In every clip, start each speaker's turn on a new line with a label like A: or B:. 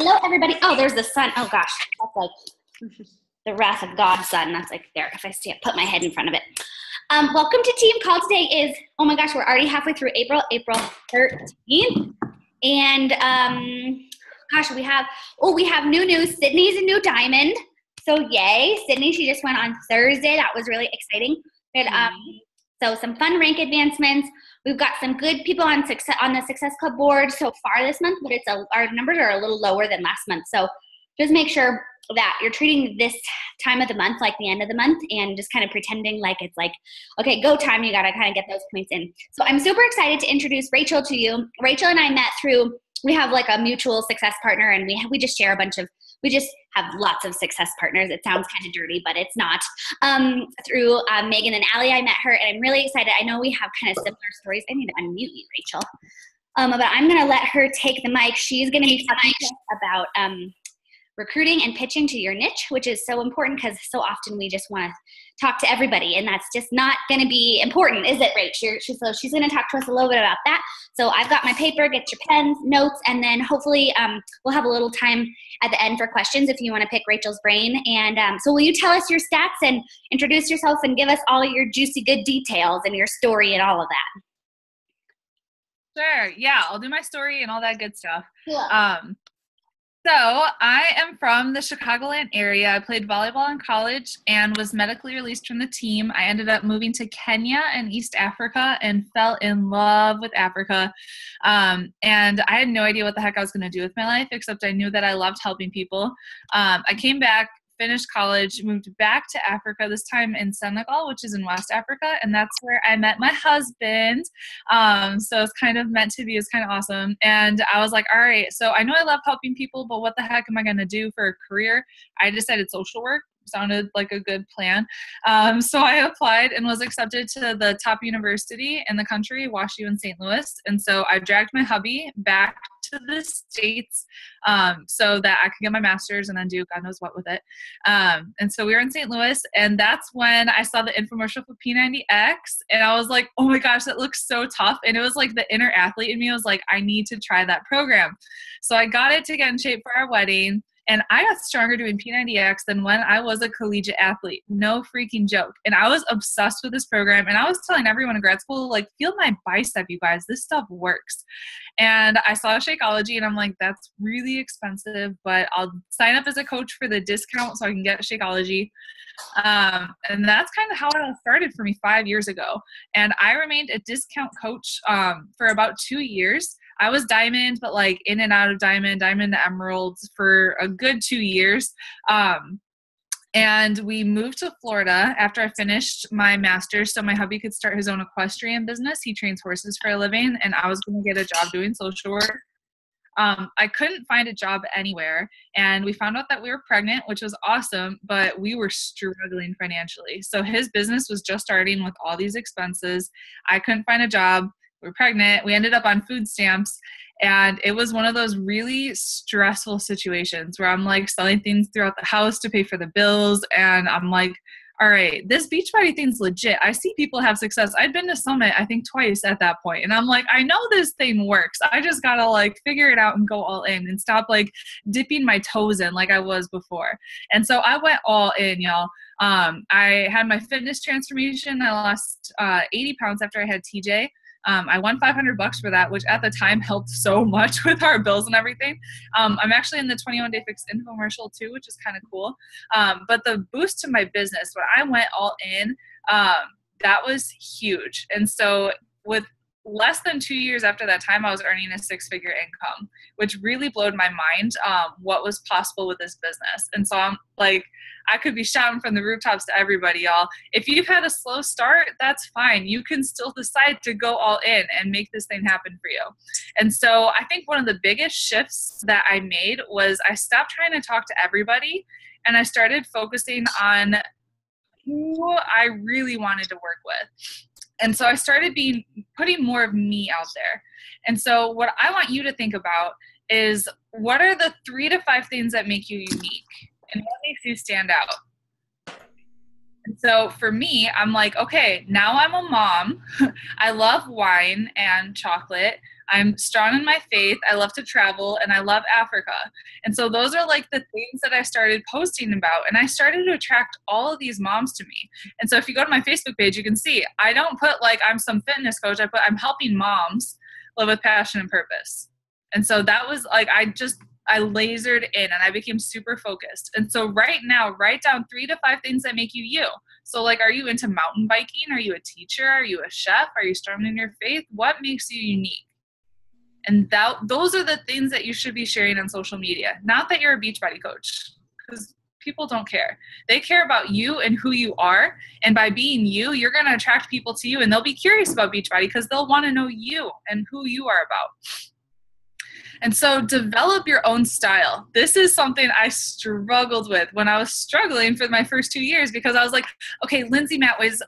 A: Hello, everybody. Oh, there's the sun. Oh, gosh. That's like the wrath of God sun. That's like there. If I put my head in front of it. Welcome to Team Call. Today is, oh my gosh, we're already halfway through April 13th. And gosh, we have new news. Sydney's a new diamond. So yay. Sydney, she just went on Thursday. That was really exciting. So some fun rank advancements. We've got some good people on the Success Club board so far this month, but our numbers are a little lower than last month. So just make sure that you're treating this time of the month like the end of the month and just kind of pretending like it's like, okay, go time. You got to kind of get those points in. So I'm super excited to introduce Rachel to you. Rachel and I met we have like a mutual success partner, and we just share we just have lots of success partners. It sounds kind of dirty, but it's not. Through Megan and Allie, I met her, and I'm really excited. I know we have kind of similar stories. I need to unmute you, Rachel. But I'm going to let her take the mic. She's going to be talking to us about recruiting and pitching to your niche, which is so important because so often we just want to talk to everybody, and that's just not going to be important, is it, Rach? So she's going to talk to us a little bit about that. So I've got my paper, get your pens, notes, and then hopefully we'll have a little time at the end for questions if you want to pick Rachel's brain. And so will you tell us your stats and introduce yourself and give us all your juicy good details and your story and all of that?
B: Sure. Yeah, I'll do my story and all that good stuff.
A: Yeah.
B: So I am from the Chicagoland area. I played volleyball in college and was medically released from the team. I ended up moving to Kenya and East Africa and fell in love with Africa. And I had no idea what the heck I was going to do with my life, except I knew that I loved helping people. I came back, finished college, moved back to Africa, this time in Senegal, which is in West Africa, and that's where I met my husband. So it's kind of meant to be. It's kind of awesome. And I was like, all right, so I know I love helping people, but what the heck am I going to do for a career? I decided social work sounded like a good plan. So I applied and was accepted to the top university in the country, WashU in St. Louis. And so I dragged my hubby back to the States so that I could get my master's and then do God knows what with it. And so we were in St. Louis, and that's when I saw the infomercial for P90X, and I was like, oh my gosh, that looks so tough. And it was like the inner athlete in me was like, I need to try that program. So I got it to get in shape for our wedding. And I got stronger doing P90X than when I was a collegiate athlete. No freaking joke. And I was obsessed with this program. And I was telling everyone in grad school, like, feel my bicep, you guys. This stuff works. And I saw Shakeology, and I'm like, that's really expensive, but I'll sign up as a coach for the discount so I can get Shakeology. And that's kind of how it all started for me 5 years ago. And I remained a discount coach for about 2 years. I was diamond, but like in and out of diamond to emeralds for a good 2 years. And we moved to Florida after I finished my master's so my hubby could start his own equestrian business. He trains horses for a living, and I was going to get a job doing social work. I couldn't find a job anywhere, and we found out that we were pregnant, which was awesome, but we were struggling financially. So his business was just starting with all these expenses. I couldn't find a job. We were pregnant. We ended up on food stamps, and it was one of those really stressful situations where I'm like selling things throughout the house to pay for the bills, and I'm like, all right, this Beachbody thing's legit. I see people have success. I'd been to Summit, I think, twice at that point. And I'm like, I know this thing works. I just got to like figure it out and go all in and stop like dipping my toes in like I was before. And so I went all in, y'all. I had my fitness transformation. I lost 80 pounds after I had TJ. I won $500 for that, which at the time helped so much with our bills and everything. I'm actually in the 21 Day Fix infomercial too, which is kind of cool. But the boost to my business, when I went all in, that was huge. And so with less than 2 years after that time, I was earning a 6-figure income, which really blowed my mind what was possible with this business. And so I'm like, I could be shouting from the rooftops to everybody, y'all. If you've had a slow start, that's fine. You can still decide to go all in and make this thing happen for you. And so I think one of the biggest shifts that I made was I stopped trying to talk to everybody, and I started focusing on who I really wanted to work with. And so I started putting more of me out there. And so what I want you to think about is, what are the 3 to 5 things that make you unique? And what makes you stand out? And so for me, I'm like, okay, now I'm a mom. I love wine and chocolate. I'm strong in my faith. I love to travel and I love Africa. And so those are like the things that I started posting about. And I started to attract all of these moms to me. And so if you go to my Facebook page, you can see I don't put like I'm some fitness coach. I put I'm helping moms live with passion and purpose. And so that was like, I lasered in and I became super focused. And so right now, write down 3 to 5 things that make you you. So like, are you into mountain biking? Are you a teacher? Are you a chef? Are you strong in your faith? What makes you unique? And those are the things that you should be sharing on social media. Not that you're a Beachbody coach, because people don't care. They care about you and who you are. And by being you, you're going to attract people to you and they'll be curious about Beachbody because they'll want to know you and who you are about. And so develop your own style. This is something I struggled with when I was struggling for my first 2 years because I was like, okay, Lindsay Matway's,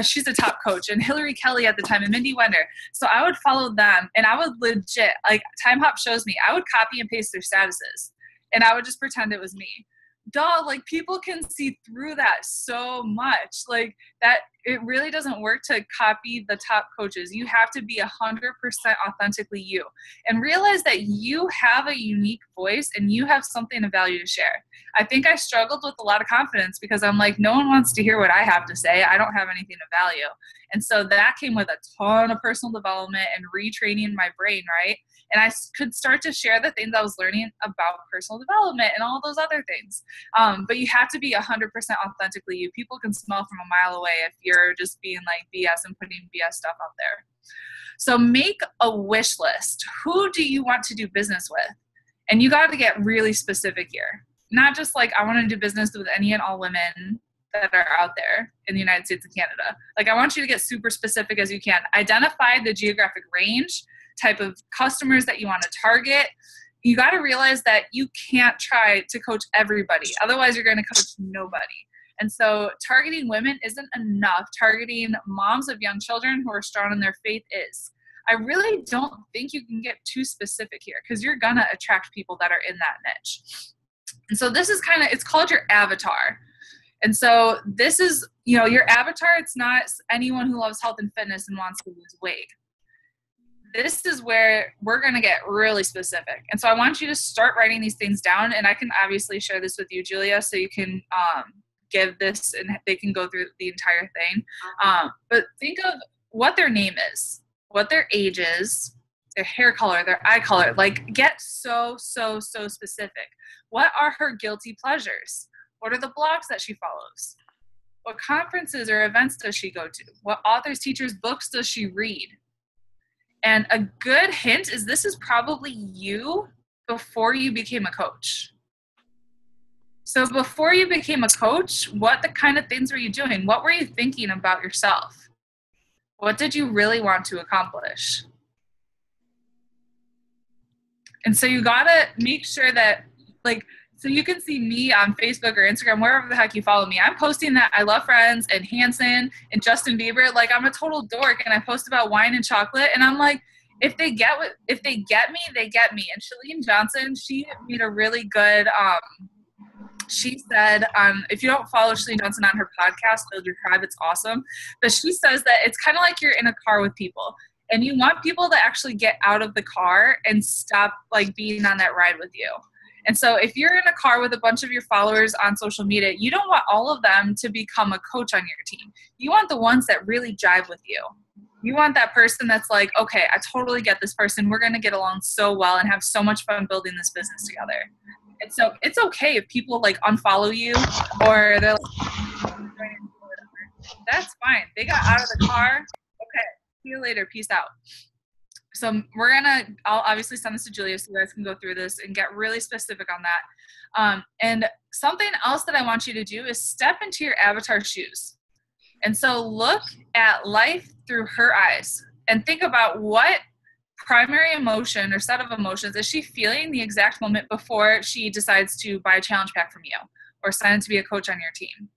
B: she's a top coach, and Hillary Kelly at the time, and Mindy Wender. So I would follow them, and I would legit, like Time Hop shows me, I would copy and paste their statuses, and I would just pretend it was me. Duh, like people can see through that so much. Like that, it really doesn't work to copy the top coaches. You have to be 100% authentically you and realize that you have a unique voice and you have something of value to share. I think I struggled with a lot of confidence because I'm like, no one wants to hear what I have to say. I don't have anything of value. And so that came with a ton of personal development and retraining my brain, right? And I could start to share the things I was learning about personal development and all those other things. But you have to be 100% authentically you. People can smell from a mile away if you're just being like BS and putting BS stuff out there. So make a wish list. Who do you want to do business with? And you got to get really specific here. Not just like, I want to do business with any and all women that are out there in the United States and Canada. Like, I want you to get super specific as you can. Identify the geographic range, type of customers that you want to target. You got to realize that you can't try to coach everybody. Otherwise, you're going to coach nobody. And so targeting women isn't enough. Targeting moms of young children who are strong in their faith is. I really don't think you can get too specific here because you're going to attract people that are in that niche. And so this is it's called your avatar. And so this is, your avatar, it's not anyone who loves health and fitness and wants to lose weight. This is where we're going to get really specific. And so I want you to start writing these things down, and I can obviously share this with you, Julia, so you can give this and they can go through the entire thing. But think of what their name is, what their age is, their hair color, their eye color. Like, get so specific. What are her guilty pleasures? What are the blogs that she follows? What conferences or events does she go to? What authors, teachers, books does she read? And a good hint is this is probably you before you became a coach. So before you became a coach, what the kind of things were you doing? What were you thinking about yourself? What did you really want to accomplish? And so you got to make sure that, so you can see me on Facebook or Instagram, wherever the heck you follow me. I'm posting that I love Friends and Hanson and Justin Bieber. Like, I'm a total dork, and I post about wine and chocolate. And I'm like, if they get me, they get me. And Shalene Johnson, she made a really good, she said, if you don't follow Shalene Johnson on her podcast, Build Your Tribe, it's awesome. But she says that it's kind of like you're in a car with people. And you want people to actually get out of the car and stop being on that ride with you. And so if you're in a car with a bunch of your followers on social media, you don't want all of them to become a coach on your team. You want the ones that really jive with you. You want that person that's like, okay, I totally get this person. We're going to get along so well and have so much fun building this business together. And so it's okay if people unfollow you or they're that's fine. They got out of the car. Okay, see you later. Peace out. So I'll obviously send this to Julia so you guys can go through this and get really specific on that. And something else that I want you to do is step into your avatar shoes. And so look at life through her eyes and think about what primary emotion or set of emotions is she feeling the exact moment before she decides to buy a challenge pack from you or sign to be a coach on your team.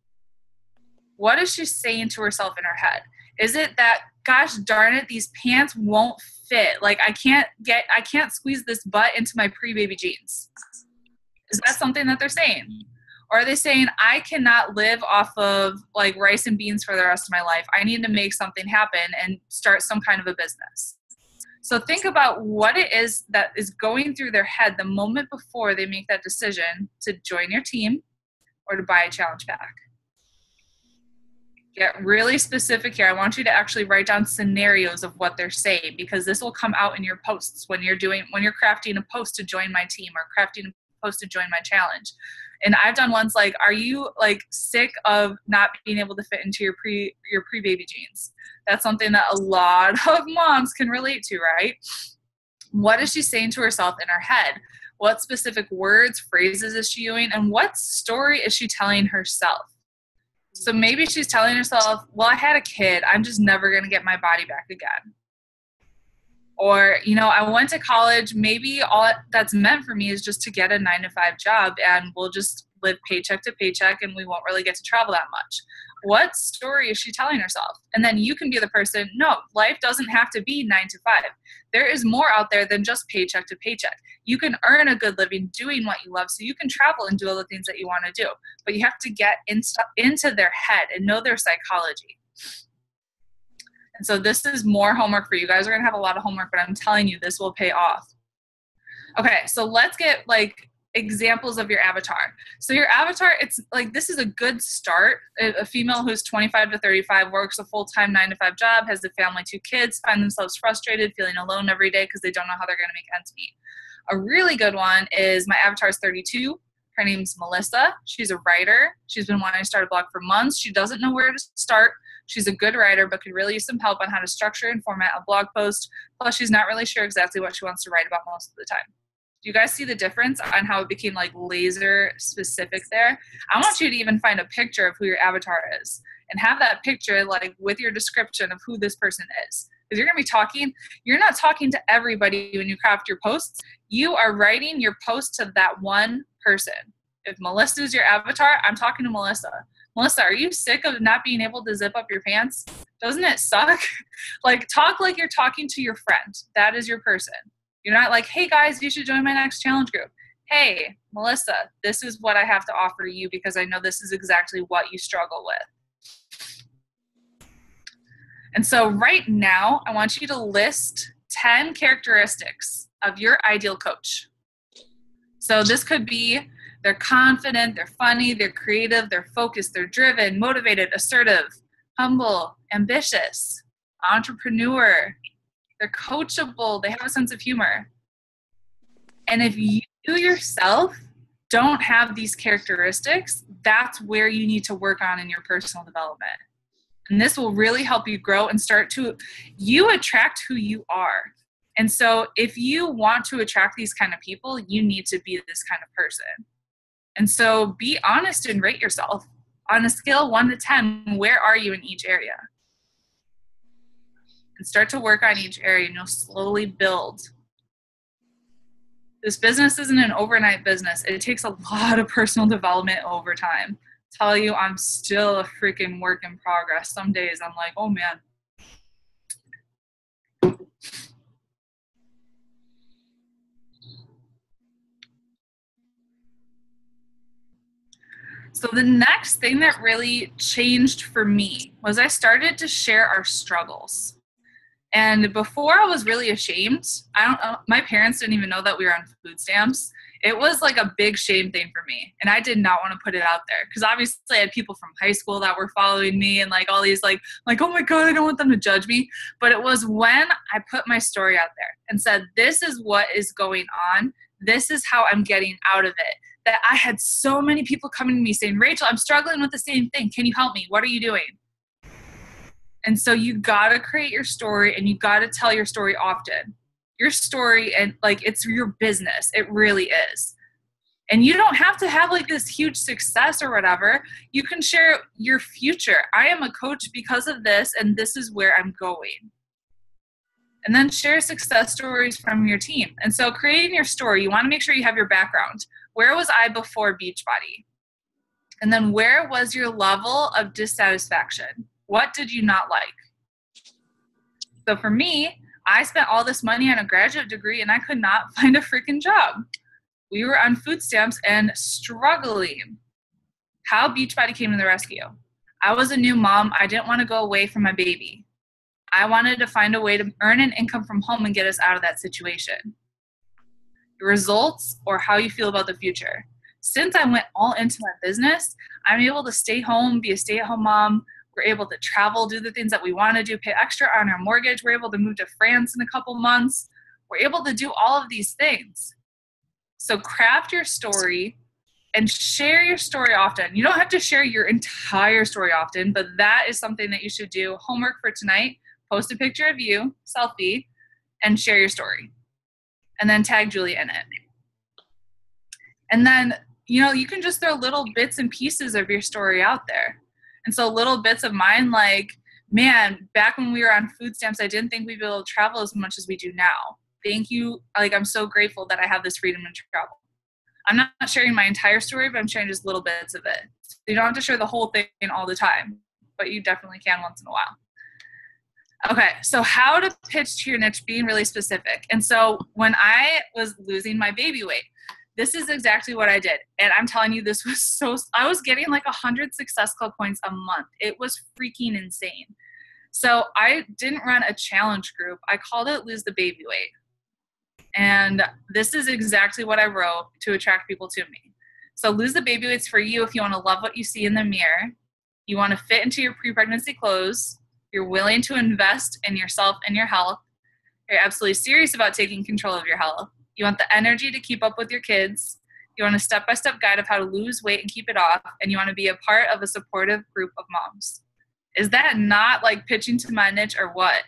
B: What is she saying to herself in her head? Is it that, gosh darn it, these pants won't fit? I can't squeeze this butt into my pre-baby jeans. Is that something that they're saying? Or are they saying, I cannot live off of rice and beans for the rest of my life. I need to make something happen and start some kind of a business. So think about what it is that is going through their head the moment before they make that decision to join your team or to buy a challenge pack. Get really specific here. I want you to actually write down scenarios of what they're saying, because this will come out in your posts when you're crafting a post to join my team or crafting a post to join my challenge. And I've done ones like, are you like sick of not being able to fit into your pre-baby jeans? That's something that a lot of moms can relate to, right? What is she saying to herself in her head? What specific words, phrases is she using? And what story is she telling herself? So maybe she's telling herself, well, I had a kid. I'm just never going to get my body back again. Or, I went to college. Maybe all that's meant for me is just to get a 9-to-5 job and we'll just live paycheck to paycheck and we won't really get to travel that much. What story is she telling herself? And then you can be the person, no, life doesn't have to be 9 to 5. There is more out there than just paycheck to paycheck. You can earn a good living doing what you love, so you can travel and do all the things that you want to do. But you have to get into their head and know their psychology. And so this is more homework for you. You guys are going to have a lot of homework, but I'm telling you, this will pay off. Okay, so let's get examples of your avatar. So your avatar, it's like, this is a good start. A female who's 25 to 35, works a full-time 9-to-5 job, has a family, 2 kids, find themselves frustrated, feeling alone every day because they don't know how they're going to make ends meet. A really good one is my avatar is 32. Her name's Melissa. She's a writer. She's been wanting to start a blog for months. She doesn't know where to start. She's a good writer, but could really use some help on how to structure and format a blog post. Plus, she's not really sure exactly what she wants to write about most of the time. Do you guys see the difference on how it became laser specific there? I want you to even find a picture of who your avatar is and have that picture with your description of who this person is. Because you're not talking to everybody when you craft your posts. You are writing your post to that one person. If Melissa is your avatar, I'm talking to Melissa. Melissa, are you sick of not being able to zip up your pants? Doesn't it suck? Talk like you're talking to your friend. That is your person. You're not like, hey guys, you should join my next challenge group. Hey, Melissa, this is what I have to offer you because I know this is exactly what you struggle with. And so right now, I want you to list 10 characteristics of your ideal coach. So this could be they're confident, they're funny, they're creative, they're focused, they're driven, motivated, assertive, humble, ambitious, entrepreneur. They're coachable. They have a sense of humor. And if you yourself don't have these characteristics, that's where you need to work on in your personal development. And this will really help you grow and you attract who you are. And so if you want to attract these kind of people, you need to be this kind of person. And so be honest and rate yourself. On a scale 1 to 10, where are you in each area? And start to work on each area and you'll slowly build. This business isn't an overnight business. It takes a lot of personal development over time. Tell you, I'm still a freaking work in progress. Some days I'm like, oh man. So the next thing that really changed for me was I started to share our struggles. And before I was really ashamed. My parents didn't even know that we were on food stamps. It was a big shame thing for me. And I did not want to put it out there because obviously I had people from high school that were following me and all these oh my God, I don't want them to judge me. But it was when I put my story out there and said, this is what is going on. This is how I'm getting out of it. That I had so many people coming to me saying, Rachel, I'm struggling with the same thing. Can you help me? What are you doing? And so you got to create your story and you got to tell your story often. Your story and it's your business. It really is. And you don't have to have this huge success or whatever. You can share your future. I am a coach because of this and this is where I'm going. And then share success stories from your team. And so creating your story, you want to make sure you have your background. Where was I before Beachbody? And then where was your level of dissatisfaction? What did you not like? So for me, I spent all this money on a graduate degree and I could not find a freaking job. We were on food stamps and struggling. How Beachbody came to the rescue. I was a new mom. I didn't want to go away from my baby. I wanted to find a way to earn an income from home and get us out of that situation. Your results or how you feel about the future. Since I went all into my business, I'm able to stay home, be a stay-at-home mom. We're able to travel, do the things that we want to do, pay extra on our mortgage. We're able to move to France in a couple months. We're able to do all of these things. So craft your story and share your story often. You don't have to share your entire story often, but that is something that you should do. Homework for tonight, post a picture of you, selfie, and share your story. And then tag Julie in it. And then, you can just throw little bits and pieces of your story out there. And so little bits of mine, like, man, back when we were on food stamps, I didn't think we'd be able to travel as much as we do now. Thank you. Like, I'm so grateful that I have this freedom to travel. I'm not sharing my entire story, but I'm sharing just little bits of it. So you don't have to share the whole thing all the time, but you definitely can once in a while. Okay, so how to pitch to your niche, being really specific. And so when I was losing my baby weight, this is exactly what I did. And I'm telling you, this was I was getting like 100 Success Club points a month. It was freaking insane. So I didn't run a challenge group. I called it Lose the Baby Weight. And this is exactly what I wrote to attract people to me. So Lose the Baby Weight's for you if you want to love what you see in the mirror. You want to fit into your pre-pregnancy clothes. You're willing to invest in yourself and your health. You're absolutely serious about taking control of your health. You want the energy to keep up with your kids. You want a step-by-step guide of how to lose weight and keep it off. And you want to be a part of a supportive group of moms. Is that not like pitching to my niche or what?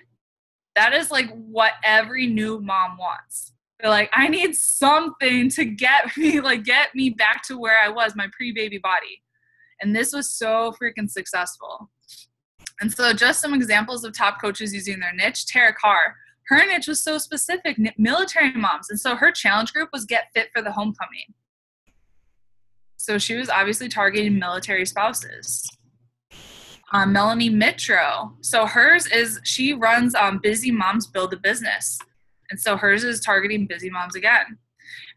B: That is like what every new mom wants. They're like, I need something to get me back to where I was, my pre-baby body. And this was so freaking successful. And so just some examples of top coaches using their niche. Tara Carr, her niche was so specific, military moms. And so her challenge group was Get Fit for the Homecoming. So she was obviously targeting military spouses. Melanie Mitro. So hers is, she runs Busy Moms Build a Business. And so hers is targeting busy moms again.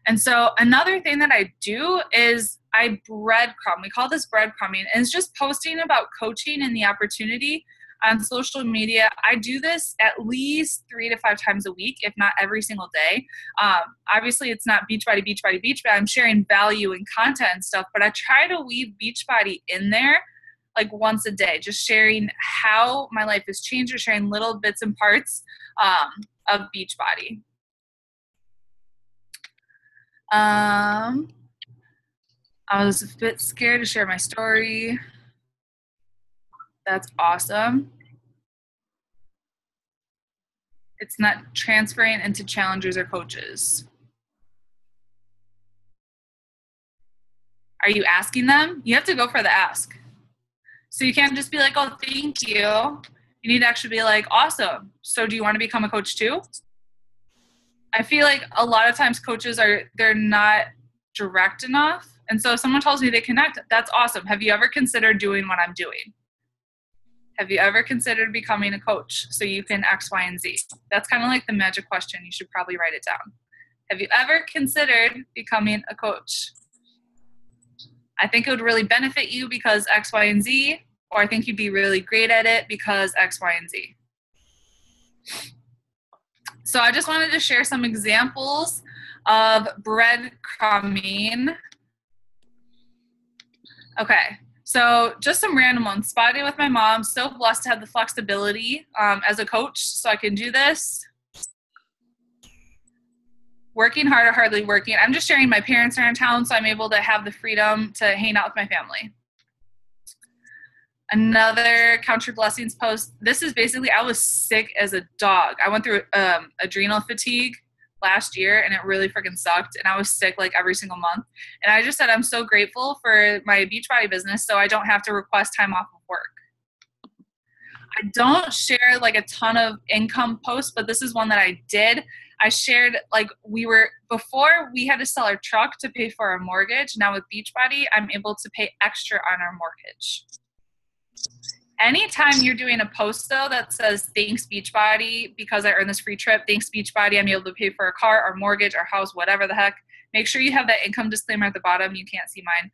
B: And so another thing that I do is I breadcrumb. We call this breadcrumbing. And it's just posting about coaching and the opportunity on social media. I do this at least 3 to 5 times a week, if not every single day. Obviously, it's not Beachbody, Beachbody, Beachbody. I'm sharing value and content and stuff, but I try to weave Beachbody in there like once a day, just sharing how my life has changed or sharing little bits and parts of Beachbody. I was a bit scared to share my story. That's awesome. It's not transferring into challengers or coaches. Are you asking them? You have to go for the ask. So you can't just be like, oh, thank you. You need to actually be like, awesome. So do you want to become a coach too? I feel like a lot of times coaches they're not direct enough. And so if someone tells me they connect, that's awesome. Have you ever considered doing what I'm doing? Have you ever considered becoming a coach so you can X, Y, and Z? That's kind of like the magic question. You should probably write it down. Have you ever considered becoming a coach? I think it would really benefit you because X, Y, and Z, or I think you'd be really great at it because X, Y, and Z. So I just wanted to share some examples of breadcrumbing. Okay, so just some random ones. Spotting with my mom. So blessed to have the flexibility as a coach so I can do this. Working hard or hardly working. I'm just sharing my parents are in town, so I'm able to have the freedom to hang out with my family. Another Count Your Blessings post. This is basically, I was sick as a dog. I went through adrenal fatigue last year, and it really freaking sucked. And I was sick like every single month. And I just said, I'm so grateful for my Beachbody business so I don't have to request time off of work. I don't share like a ton of income posts, but this is one that I did. I shared like before we had to sell our truck to pay for our mortgage. Now with Beachbody, I'm able to pay extra on our mortgage. Anytime you're doing a post though that says thanks Beachbody because I earned this free trip, thanks Beachbody, I'm able to pay for a car, our mortgage, our house, whatever the heck. Make sure you have that income disclaimer at the bottom. You can't see mine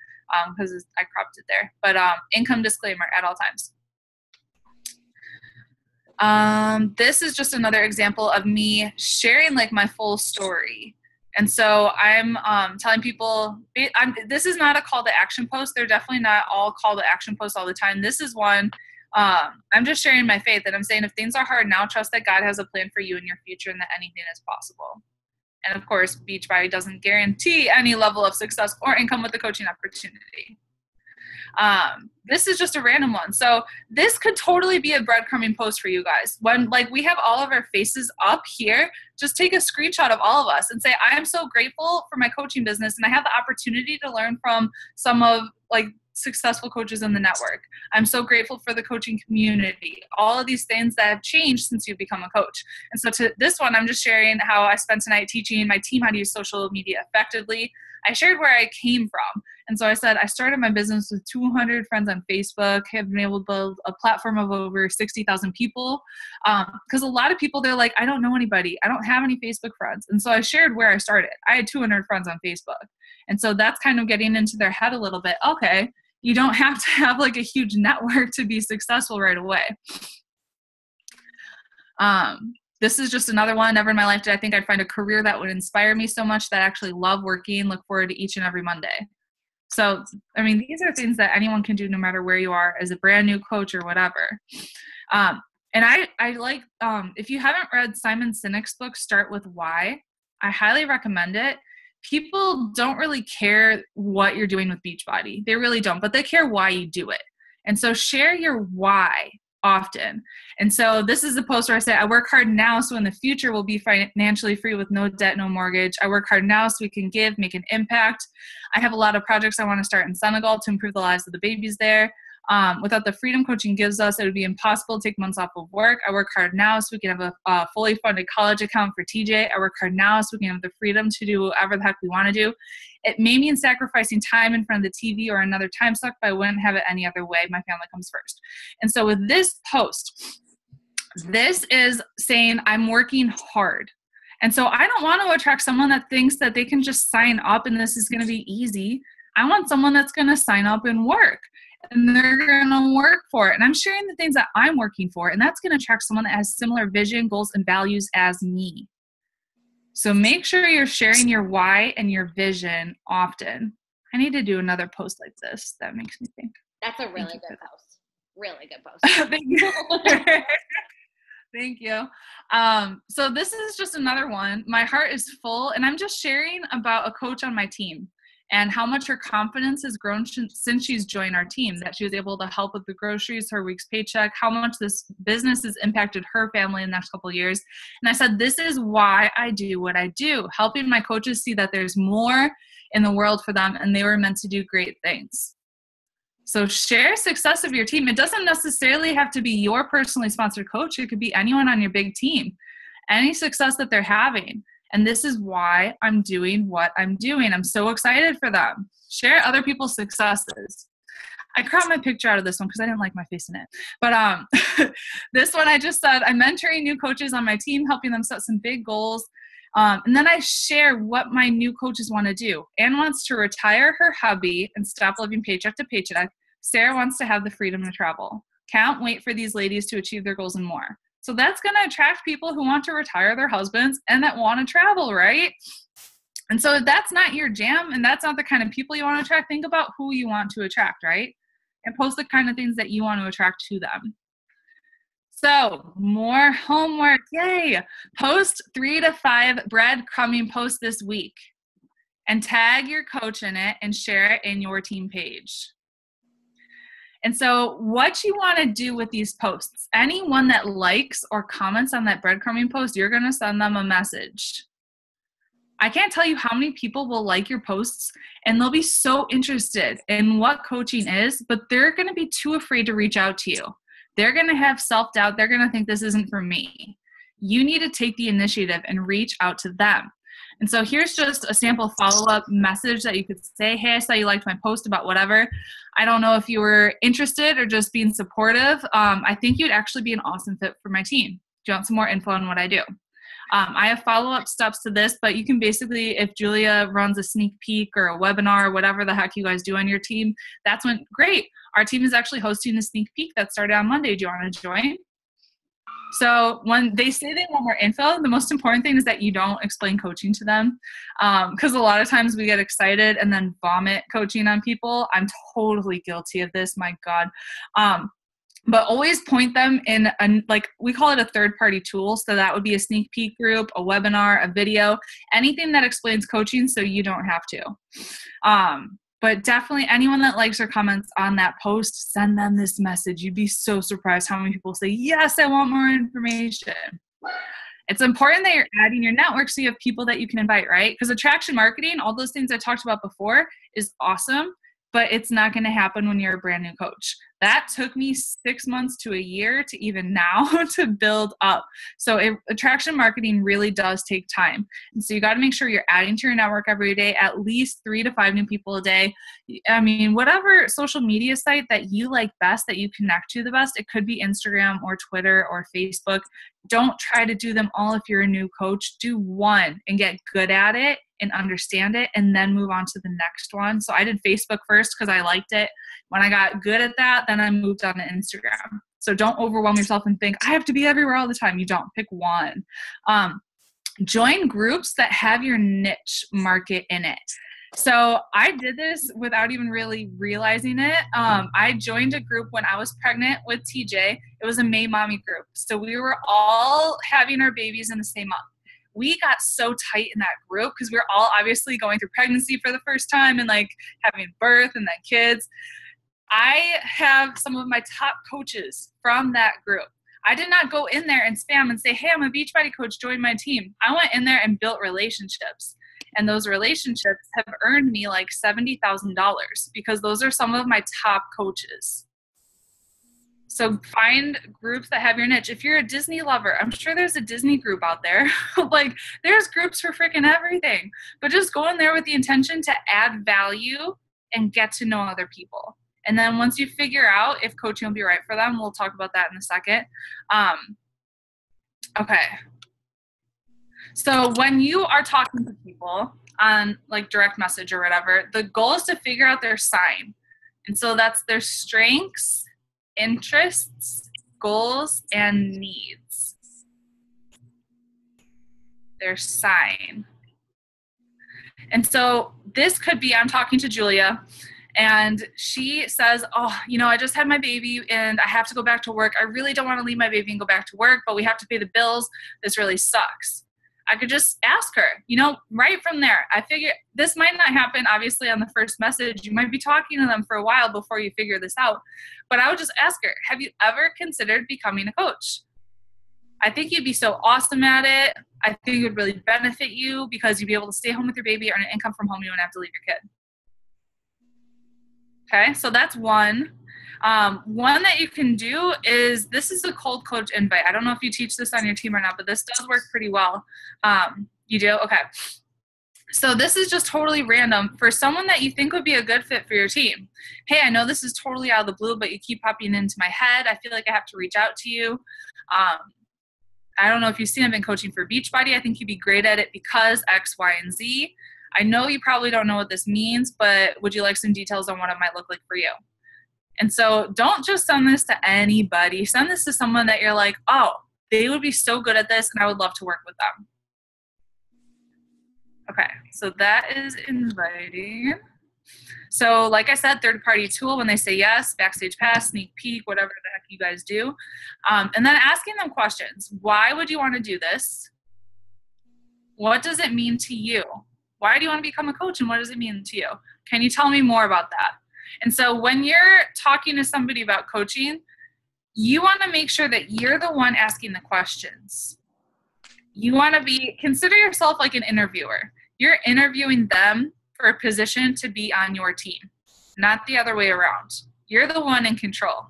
B: because I cropped it there. But income disclaimer at all times. This is just another example of me sharing like my full story. And so I'm telling people, this is not a call to action post. They're definitely not all call to action posts all the time. This is one, I'm just sharing my faith, and I'm saying if things are hard now, trust that God has a plan for you in your future and that anything is possible. And of course, Beachbody doesn't guarantee any level of success or income with the coaching opportunity. This is just a random one. So this could totally be a breadcrumbing post for you guys. When like we have all of our faces up here, just take a screenshot of all of us and say, I am so grateful for my coaching business and I have the opportunity to learn from some of like successful coaches in the network. I'm so grateful for the coaching community, all of these things that have changed since you've become a coach. And so to this one, I'm just sharing how I spent tonight teaching my team how to use social media effectively. I shared where I came from. And so I said, I started my business with 200 friends on Facebook, have been able to build a platform of over 60,000 people. Because a lot of people, they're like, I don't know anybody. I don't have any Facebook friends. And so I shared where I started. I had 200 friends on Facebook. And so that's kind of getting into their head a little bit. Okay, you don't have to have like a huge network to be successful right away. This is just another one. Never in my life did I think I'd find a career that would inspire me so much that I actually love working. Look forward to each and every Monday. So, I mean, these are things that anyone can do no matter where you are as a brand new coach or whatever. And I like, if you haven't read Simon Sinek's book, Start With Why, I highly recommend it. People don't really care what you're doing with Beachbody. They really don't, but they care why you do it. And so share your why often. And so this is the post where I say, I work hard now so in the future we'll be financially free with no debt, no mortgage. I work hard now so we can give, make an impact. I have a lot of projects I want to start in Senegal to improve the lives of the babies there. Without the freedom coaching gives us, it would be impossible to take months off of work. I work hard now so we can have a fully funded college account for TJ. I work hard now so we can have the freedom to do whatever the heck we want to do. It may mean sacrificing time in front of the TV or another time suck, but I wouldn't have it any other way. My family comes first. And so with this post, this is saying I'm working hard. And so I don't want to attract someone that thinks that they can just sign up and this is going to be easy. I want someone that's going to sign up and work. And they're going to work for it. And I'm sharing the things that I'm working for. And that's going to attract someone that has similar vision, goals, and values as me. So make sure you're sharing your why and your vision often. I need to do another post like this. That makes me think.
A: That's a really good post. Really good post.
B: Thank you. Thank you. So this is just another one. My heart is full. And I'm just sharing about a coach on my team and how much her confidence has grown since she's joined our team, that she was able to help with the groceries, her week's paycheck, how much this business has impacted her family in the next couple of years. And I said, this is why I do what I do, helping my coaches see that there's more in the world for them and they were meant to do great things. So share success of your team. It doesn't necessarily have to be your personally sponsored coach. It could be anyone on your big team, any success that they're having. And this is why I'm doing what I'm doing. I'm so excited for them. Share other people's successes. I cropped my picture out of this one because I didn't like my face in it. But this one I just said, I'm mentoring new coaches on my team, helping them set some big goals. And then I share what my new coaches want to do. Anne wants to retire her hubby and stop living paycheck to paycheck. Sarah wants to have the freedom to travel. Can't wait for these ladies to achieve their goals and more. So that's going to attract people who want to retire their husbands and that want to travel, right? And so if that's not your jam and that's not the kind of people you want to attract, think about who you want to attract, right? And post the kind of things that you want to attract to them. So more homework, yay! Post 3 to 5 breadcrumbing posts this week and tag your coach in it and share it in your team page. And so what you want to do with these posts, anyone that likes or comments on that breadcrumbing post, you're going to send them a message. I can't tell you how many people will like your posts and they'll be so interested in what coaching is, but they're going to be too afraid to reach out to you. They're going to have self-doubt. They're going to think this isn't for me. You need to take the initiative and reach out to them. And so here's just a sample follow-up message that you could say, hey, I saw you liked my post about whatever. I don't know if you were interested or just being supportive. I think you'd actually be an awesome fit for my team. Do you want some more info on what I do? I have follow-up steps to this, but you can basically, if Julia runs a sneak peek or a webinar or whatever the heck you guys do on your team, that's when, great. Our team is actually hosting a sneak peek that started on Monday. Do you want to join? So when they say they want more info, the most important thing is that you don't explain coaching to them. Because a lot of times we get excited and then vomit coaching on people. I'm totally guilty of this. My God. But always point them in like we call it a third-party tool. So that would be a sneak peek group, a webinar, a video, anything that explains coaching so you don't have to. But definitely anyone that likes or comments on that post, send them this message. You'd be so surprised how many people say, yes, I want more information. It's important that you're adding your network so you have people that you can invite, right? Because attraction marketing, all those things I talked about before is awesome, but it's not going to happen when you're a brand new coach. That took me 6 months to a year to even now to build up. So attraction marketing really does take time. And so you got to make sure you're adding to your network every day, at least 3 to 5 new people a day. I mean, whatever social media site that you like best, that you connect to the best, it could be Instagram or Twitter or Facebook. Don't try to do them all if you're a new coach. Do one and get good at it and understand it, and then move on to the next one. So I did Facebook first because I liked it. When I got good at that, then I moved on to Instagram. So don't overwhelm yourself and think, I have to be everywhere all the time. You don't. Pick one. Join groups that have your niche market in it. So I did this without even really realizing it. I joined a group when I was pregnant with TJ. It was a May Mommy group. So we were all having our babies in the same month. We got so tight in that group because we were all obviously going through pregnancy for the first time and like having birth and then kids. I have some of my top coaches from that group. I did not go in there and spam and say, hey, I'm a Beachbody coach, join my team. I went in there and built relationships. And those relationships have earned me like $70,000 because those are some of my top coaches. So find groups that have your niche. If you're a Disney lover, I'm sure there's a Disney group out there. Like there's groups for freaking everything. But just go in there with the intention to add value and get to know other people. And then once you figure out if coaching will be right for them, we'll talk about that in a second. Okay. So when you are talking to people on like direct message or whatever, the goal is to figure out their sign. And so that's their strengths, interests, goals, and needs. Their sign. And so this could be, I'm talking to Julia, and she says, oh, you know, I just had my baby and I have to go back to work. I really don't want to leave my baby and go back to work, but we have to pay the bills. This really sucks. I could just ask her, you know, right from there. I figure this might not happen, obviously, on the first message. You might be talking to them for a while before you figure this out. But I would just ask her, have you ever considered becoming a coach? I think you'd be so awesome at it. I think it would really benefit you because you'd be able to stay home with your baby, earn an income from home. You wouldn't have to leave your kid. Okay, so that's one. One that you can do is, this is a cold coach invite. I don't know if you teach this on your team or not, but this does work pretty well. You do? Okay. So this is just totally random for someone that you think would be a good fit for your team. Hey, I know this is totally out of the blue, but you keep popping into my head. I feel like I have to reach out to you. I don't know if you've seen, I've been coaching for Beachbody. I think you'd be great at it because X, Y, and Z. I know you probably don't know what this means, but would you like some details on what it might look like for you? And so don't just send this to anybody. Send this to someone that you're like, oh, they would be so good at this and I would love to work with them. Okay, so that is inviting. So like I said, third-party tool, when they say yes, backstage pass, sneak peek, whatever the heck you guys do. And then asking them questions. Why would you want to do this? What does it mean to you? Why do you want to become a coach and what does it mean to you? Can you tell me more about that? And so when you're talking to somebody about coaching, you want to make sure that you're the one asking the questions. You want to consider yourself like an interviewer. You're interviewing them for a position to be on your team, not the other way around. You're the one in control.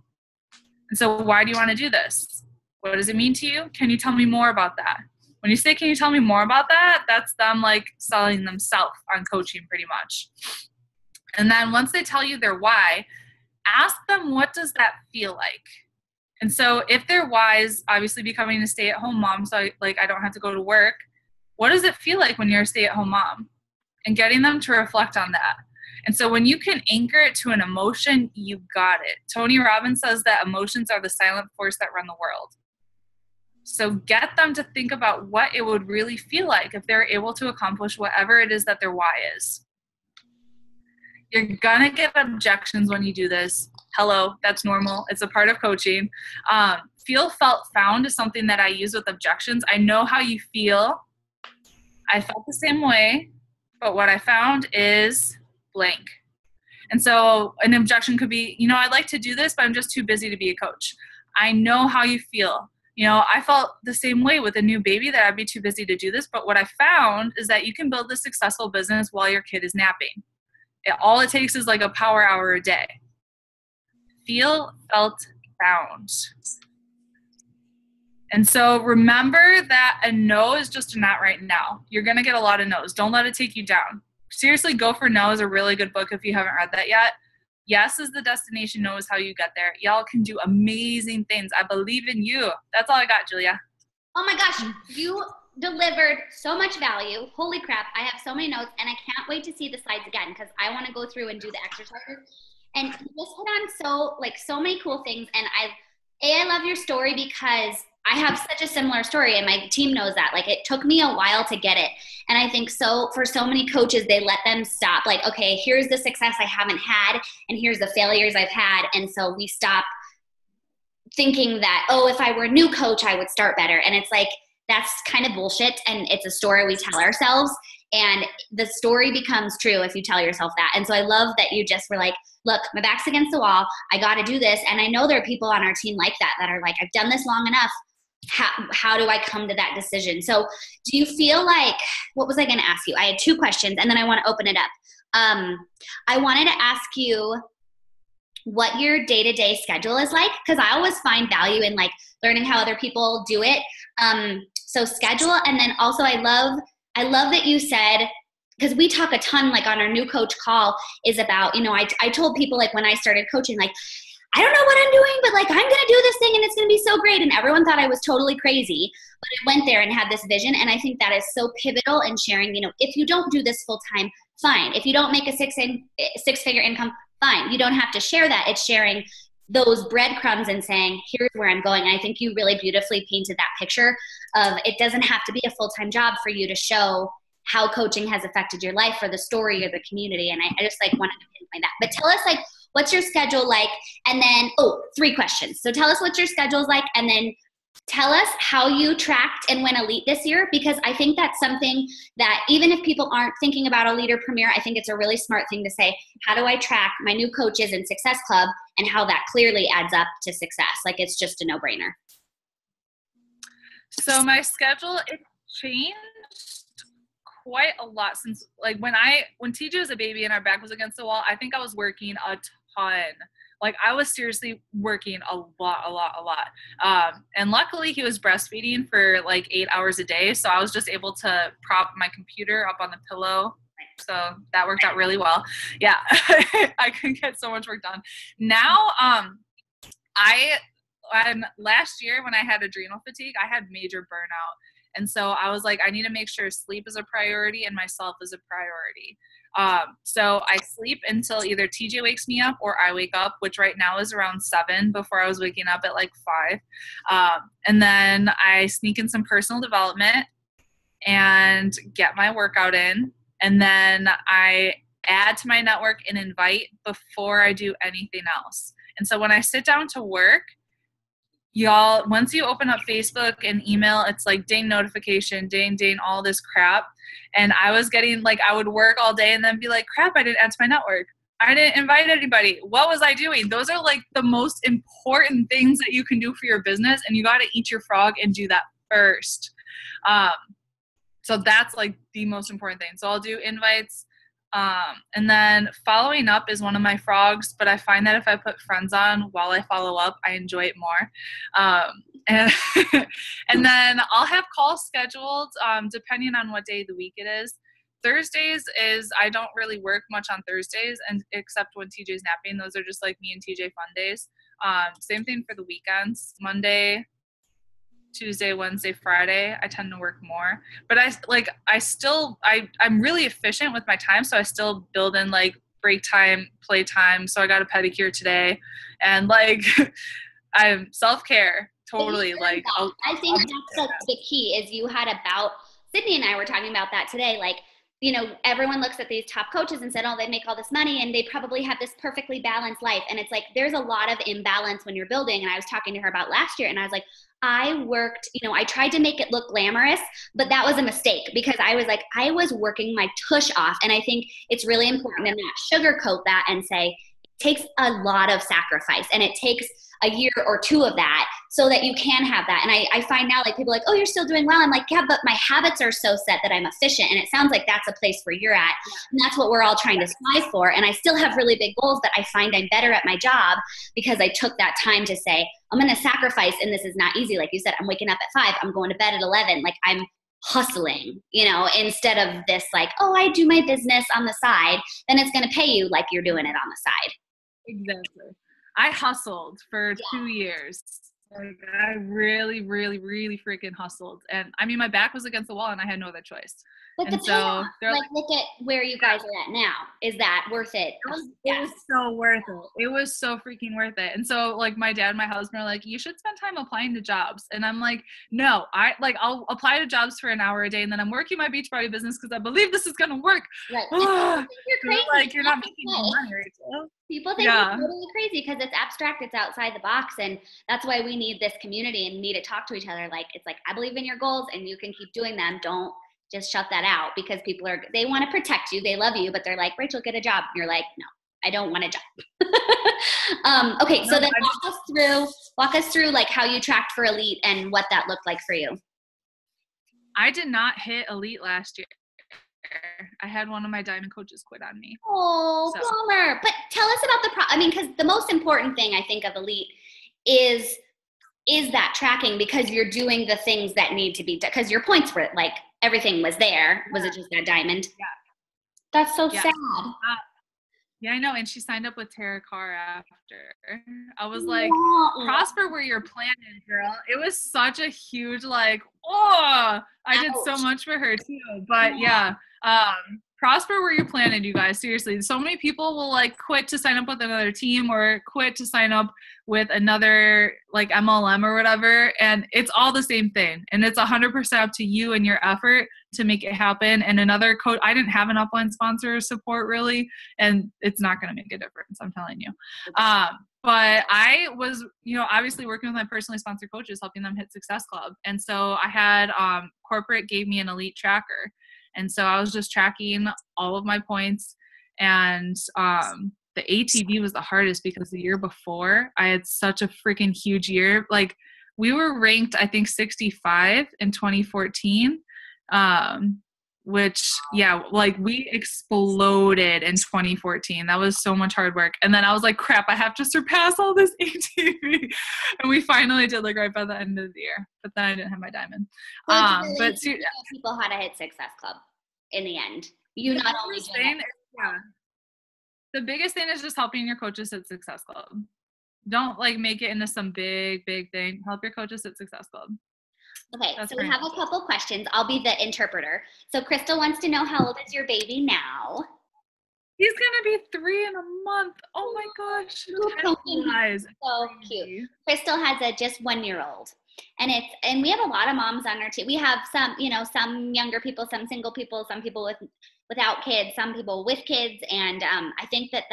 B: And so why do you want to do this? What does it mean to you? Can you tell me more about that? When you say, can you tell me more about that? That's them like selling themselves on coaching pretty much. And then once they tell you their why, ask them, what does that feel like? And so if their why is obviously becoming a stay-at-home mom, so I don't have to go to work, what does it feel like when you're a stay-at-home mom? And getting them to reflect on that. And so when you can anchor it to an emotion, you got it. Tony Robbins says that emotions are the silent force that run the world. So get them to think about what it would really feel like if they're able to accomplish whatever it is that their why is. You're gonna get objections when you do this. Hello, that's normal. It's a part of coaching. Feel, felt, found is something that I use with objections. I know how you feel. I felt the same way, but what I found is blank. And so an objection could be, I'd like to do this, but I'm just too busy to be a coach. I know how you feel. I felt the same way with a new baby, that I'd be too busy to do this. But what I found is that you can build a successful business while your kid is napping. All it takes is like a power hour a day. Feel, felt, found. And so remember that a no is just a not right now. You're going to get a lot of no's. Don't let it take you down. Seriously, Go for No is a really good book if you haven't read that yet. Yes is the destination, no is how you get there. Y'all can do amazing things. I believe in you. That's all I got, Julia.
A: Oh my gosh, you delivered so much value. Holy crap, I have so many notes, and I can't wait to see the slides again because I want to go through and do the exercises. And you just hit on so many cool things. And I love your story because I have such a similar story, and my team knows that. Like, it took me a while to get it. And I think for so many coaches, they let them stop. Like, okay, here's the success I haven't had, and here's the failures I've had. And so we stop thinking that, oh, if I were a new coach, I would start better. And it's like, that's kind of bullshit. And it's a story we tell ourselves. And the story becomes true if you tell yourself that. And so I love that you just were like, look, my back's against the wall. I got to do this. And I know there are people on our team like that are like, I've done this long enough. How do I come to that decision? So do you feel like, what was I going to ask you? I had two questions, and then I want to open it up. I wanted to ask you what your day-to-day schedule is like, because I always find value in like learning how other people do it. So schedule, and then also I love that you said, because we talk a ton like on our new coach call is about, I told people like when I started coaching, like, I don't know what I'm doing, but like, I'm going to do this thing and it's going to be so great. And everyone thought I was totally crazy, but I went there and had this vision. And I think that is so pivotal in sharing, if you don't do this full time, fine. If you don't make a six-figure income, fine. You don't have to share that. It's sharing those breadcrumbs and saying, here's where I'm going. And I think you really beautifully painted that picture of it doesn't have to be a full-time job for you to show how coaching has affected your life or the story or the community. And I just like wanted to pinpoint that. But tell us like, what's your schedule like? And then, 3 questions. So tell us what your schedule is like, and then tell us how you tracked and went elite this year, because I think that's something that even if people aren't thinking about a leader premier, I think it's a really smart thing to say, how do I track my new coaches in Success Club and how that clearly adds up to success? Like, it's just a no-brainer.
B: So my schedule, it changed quite a lot since like when TJ was a baby and our back was against the wall. I think I was working a ton. Like, I was seriously working a lot. And luckily he was breastfeeding for like 8 hours a day. So I was just able to prop my computer up on the pillow. So that worked out really well. Yeah. I could get so much work done. Now, last year when I had adrenal fatigue, I had major burnout. And so I was like, I need to make sure sleep is a priority and myself is a priority. So I sleep until either TJ wakes me up or I wake up, which right now is around 7. Before I was waking up at like 5. And then I sneak in some personal development and get my workout in. And then I add to my network and invite before I do anything else. And so when I sit down to work, y'all, once you open up Facebook and email, it's like ding notification, ding, all this crap. And I was getting like, I would work all day and then be like, crap, I didn't add to my network. I didn't invite anybody. What was I doing? Those are like the most important things that you can do for your business. And you got to eat your frog and do that first. So that's like the most important thing. So I'll do invites. And then following up is one of my frogs, but I find that if I put friends on while I follow up, I enjoy it more. And and then I'll have calls scheduled, depending on what day of the week it is. Thursdays is, I don't really work much on Thursdays, and except when TJ's napping. Those are just like me and TJ fun days. Same thing for the weekends. Monday, Tuesday, Wednesday, Friday, I tend to work more. But I'm really efficient with my time, so I still build in like break time, play time. So I got a pedicure today, and like I'm self-care. totally. Like,
A: I think that's the key is you had about, Sydney and I were talking about that today. Like, you know, everyone looks at these top coaches and said, oh, they make all this money and they probably have this perfectly balanced life. And it's like, there's a lot of imbalance when you're building. And I was talking to her about last year and I was like, I worked, you know, I tried to make it look glamorous, but that was a mistake because I was like, I was working my tush off. And I think it's really important to not sugarcoat that and say, it takes a lot of sacrifice and it takes a year or two of that so that you can have that. And I find now like people are like, oh, you're still doing well. I'm like, yeah, but my habits are so set that I'm efficient. And it sounds like that's a place where you're at. And that's what we're all trying to strive for. And I still have really big goals, but I find I'm better at my job because I took that time to say, I'm going to sacrifice. And this is not easy. Like you said, I'm waking up at 5, I'm going to bed at 11. Like I'm hustling, you know, instead of this like, oh, I do my business on the side, then it's going to pay you like you're doing it on the side.
B: Exactly. I hustled for 2 years. Like I really, really, really freaking hustled. And I mean, my back was against the wall and I had no other choice.
A: But
B: and so
A: like, look at where you guys are at now. Is that worth it?
B: It was so worth it. It was so freaking worth it. And so like my dad and my husband are like, you should spend time applying to jobs. And I'm like, no, I'll apply to jobs for an hour a day and then I'm working my beach party business because I believe this is going to work.
A: Right. You're crazy.
B: Like you're not making money, Rachel.
A: People think you're totally crazy because it's abstract, it's outside the box. And that's why we need this community and need to talk to each other. Like, it's like, I believe in your goals and you can keep doing them. Don't just shut that out because people they want to protect you. They love you, but they're like, Rachel, get a job. And you're like, no, I don't want a job. Okay. So then walk us through like how you tracked for elite and what that looked like for you.
B: I did not hit elite last year. I had one of my diamond coaches quit on me.
A: Oh, bummer. But tell us about because the most important thing I think of elite is that tracking because you're doing the things that need to be done. Because your points were like, everything was there. Was it just that diamond?
B: Yeah.
A: That's so sad.
B: Yeah, I know. And she signed up with Tara Carr after. I was like, prosper where you're planted, girl. It was such a huge, like, I did so much for her too. But yeah, prosper where you're planted, you guys. Seriously. So many people will like quit to sign up with another team or quit to sign up with another like MLM or whatever. And it's all the same thing. And it's 100% up to you and your effort to make it happen. And another coach, I didn't have an upline sponsor support really, and it's not going to make a difference. I'm telling you. But I was, obviously working with my personally sponsored coaches, helping them hit Success Club. And so I had, corporate gave me an elite tracker. And so I was just tracking all of my points, and the ATV was the hardest because the year before I had such a freaking huge year. Like we were ranked, I think 65 in 2014, which like we exploded in 2014. That was so much hard work. And then I was like, crap, I have to surpass all this ATV. And we finally did like right by the end of the year, but then I didn't have my diamond. But
A: people how to hit Success Club in the end. You not only
B: the biggest thing is just helping your coaches at Success Club. Don't like make it into some big thing. Help your coaches at Success Club.
A: Okay, so we have a couple questions. I'll be the interpreter. So Crystal wants to know, how old is your baby now?
B: He's gonna be 3 in a month. Oh my gosh.
A: So cute. Crystal has a just 1-year-old. And we have a lot of moms on our team. We have some, some younger people, some single people, some people without kids, some people with kids. And I think that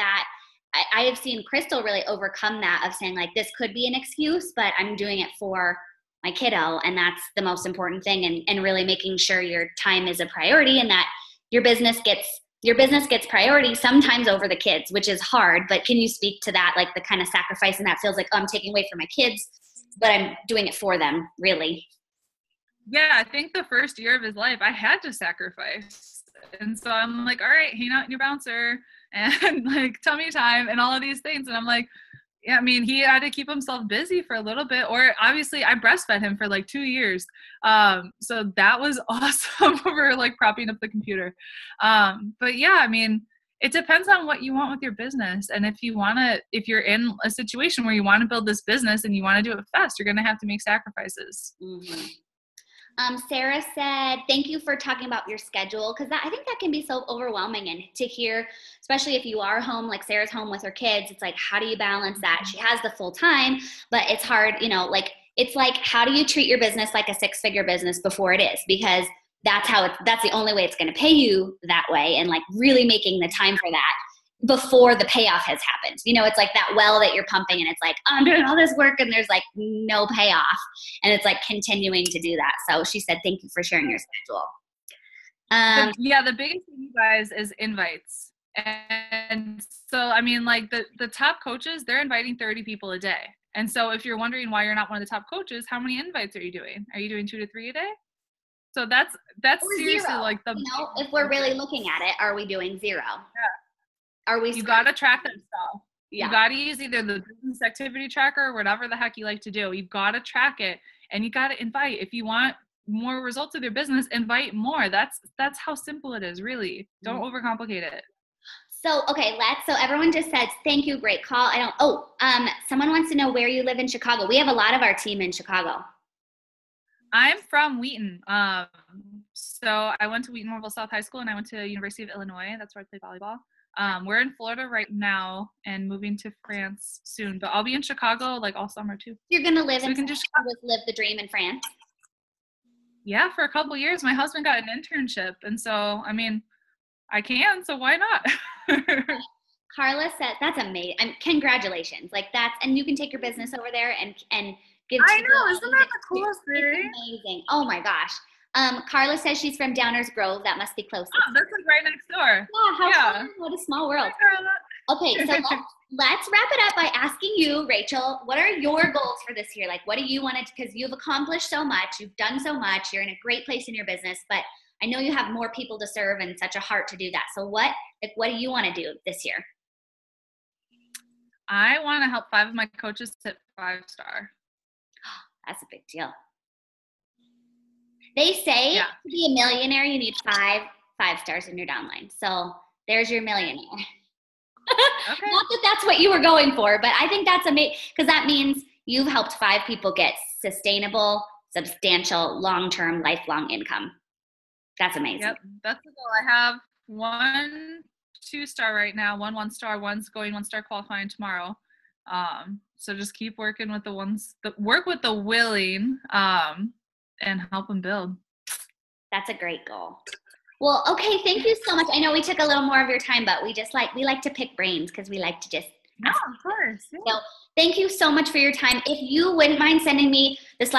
A: I have seen Crystal really overcome that of saying like, this could be an excuse, but I'm doing it for my kiddo. And that's the most important thing. And really making sure your time is a priority and that your business gets priority sometimes over the kids, which is hard. But can you speak to that, like the kind of sacrifice and that feels like, I'm taking away from my kids, but I'm doing it for them, really?
B: Yeah, I think the first year of his life, I had to sacrifice. And so I'm like, all right, hang out in your bouncer and like tummy time and all of these things. And I'm like, yeah, I mean, he had to keep himself busy for a little bit, or obviously I breastfed him for like 2 years. So that was awesome for like propping up the computer. But yeah, I mean, it depends on what you want with your business. And if you're in a situation where you want to build this business and you want to do it fast, you're going to have to make sacrifices.
A: Mm-hmm. Sarah said, thank you for talking about your schedule. Cause I think that can be so overwhelming, and to hear, especially if you are home, like Sarah's home with her kids, it's like, how do you balance that? She has the full time, but it's hard, like it's like, how do you treat your business like a 6-figure business before it is? Because that's the only way it's going to pay you that way, and like really making the time for that before the payoff has happened. You know, it's like that well that you're pumping and it's like, oh, I'm doing all this work and there's like no payoff. And it's like continuing to do that. So she said, thank you for sharing your schedule.
B: The biggest thing, you guys, is invites. And so, I mean, like the top coaches, they're inviting 30 people a day. And so if you're wondering why you're not one of the top coaches, how many invites are you doing? Are you doing 2 to 3 a day? So that's seriously 0. Like the,
A: you know, if we're really looking at it, are we doing 0? Yeah. Are we?
B: You got to track that stuff.
A: Yeah.
B: You got to use either the business activity tracker or whatever the heck you like to do. You've got to track it, and you got to invite. If you want more results with your business, invite more. That's how simple it is, really. Don't overcomplicate it.
A: So, okay, so everyone just says, thank you, great call. Someone wants to know where you live in Chicago. We have a lot of our team in Chicago.
B: I'm from Wheaton. So I went to Wheaton Morville South High School, and I went to University of Illinois. That's where I played volleyball. We're in Florida right now and moving to France soon, but I'll be in Chicago like all summer too.
A: You're going to live in France, live the dream in France?
B: Yeah, for a couple of years. My husband got an internship, and so, I mean, I can, so why not?
A: Carla said, that's amazing. Congratulations. Like and you can take your business over there and give.
B: I know, isn't that the coolest thing?
A: Amazing. Oh my gosh. Carla says she's from Downers Grove. That must be close.
B: Oh, that's like right next door.
A: Yeah, fun. What a small world. Okay, so let's wrap it up by asking you, Rachel, what are your goals for this year? Like, what do you want to, because you've accomplished so much, you've done so much, you're in a great place in your business, but I know you have more people to serve and such a heart to do that. So what do you want to do this year?
B: I want to help 5 of my coaches hit 5-star.
A: That's a big deal. They say to be a millionaire, you need 5 stars in your downline. So there's your millionaire. Okay. Not that that's what you were going for, but I think that's amazing, because that means you've helped 5 people get sustainable, substantial, long-term, lifelong income. That's amazing.
B: Yep, that's the goal. I have 1 2-star right now, 1 1-star, one's going 1-star qualifying tomorrow. So just keep working with the ones that work with the willing, and help them build.
A: That's a great goal. Well, okay, thank you so much. I know we took a little more of your time, but we like to pick brains because we like to just
B: ask. Of course. Yeah.
A: So thank you so much for your time. If you wouldn't mind sending me the slide